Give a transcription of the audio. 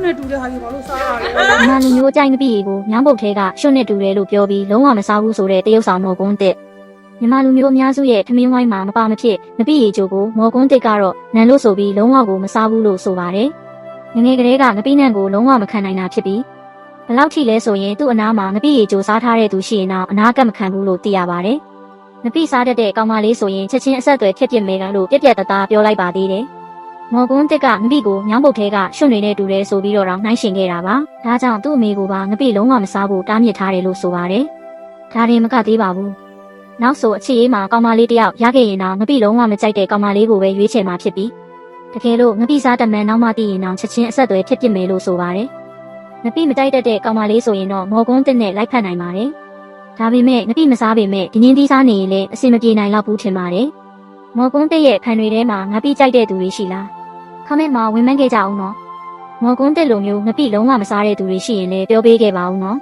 နဲ့တူတဲ့ဟာကြီးဘာလို့စားရလဲ မလူမျိုးကြိုက်ငပိကိုညောင်းပုတ်ထဲကရွှွတ်နဲ့တူတယ်လို့ပြောပြီးလုံးဝမစားဘူးဆိုတဲ့တရုတ်ဆောင်မော်ကွန်းတစ်မြန်မာလူမျိုးအများစုရဲ့ထမင်းဝိုင်းမှာမပါမဖြစ်ငပိရီချိုကိုမော်ကွန်းတစ်ကတော့နန်လို့ဆိုပြီးလုံးဝကိုမစားဘူးလို့ဆိုပါတယ်ငငယ်ကလေးကငပိနန့်ကိုလုံးဝမခံနိုင်တာဖြစ်ပြီးဘယ်လောက်ထိလဲဆိုရင်သူ့အနားမှာငပိရီချိုစားထားတဲ့သူရှိရင်တော့အနာကပ်မခံဘူးလို့သိရပါတယ်ငပိစားတတ်တဲ့ကောင်မလေးဆိုရင်ချက်ချင်းအဆက်အသွယ်ဖြစ်မယ်လို့ပြက်ပြက်တသားပြောလိုက်ပါသေးတယ်မော်ကွန်းတစ်ကငပိကိုညောင်းပုတ်ထဲကရွှွတ်နေတူတယ်ဆိုပြီးတော့နှိုင်းရှင်ခဲ့တာပါဒါကြောင့်သူ့အမေကပါငပိလုံးဝမစားဘူးတားမြစ်ထားတယ်လို့ဆိုပါတယ်ဒါရင်မကသေးပါဘူးနောက်ဆိုအချစ်ရေးမှာကောင်မလေးတယောက်ရခဲ့ရင်တော့ငပိလုံးဝမကြိုက်တဲ့ကောင်မလေးကိုပဲရွေးချယ်မှာဖြစ်ပြီးတကယ်လို့ငပိစားတမန်နောက်မှသိရင်တော့ချက်ချင်းအဆက်အသွယ်ဖြစ်မယ်လို့ဆိုပါတယ်ငပိမတိုက်တတ်တဲ့ကောင်မလေးဆိုရင်တော့မော်ကွန်းတစ်နဲ့လိုက်ဖက်နိုင်ပါတယ်ဒါပေမဲ့ငပိမစားပေမဲ့ဒီင်းသီးစားနေရင်လည်းအဆင်မပြေနိုင်တော့ဘူးထင်ပါတယ်မော်ကွန်းတစ်ရဲ့ဖန်တွေထဲမှာငပိကြိုက်တဲ့သူတွေရှိလားခမင်းမှာဝင်မှန်းခဲ့ကြအောင်နော်မော်ကွန်းတစ်လိုမျိုးငပိလုံးဝမစားတဲ့သူတွေရှိရင်လည်းပြောပေးခဲ့ပါဦးနော်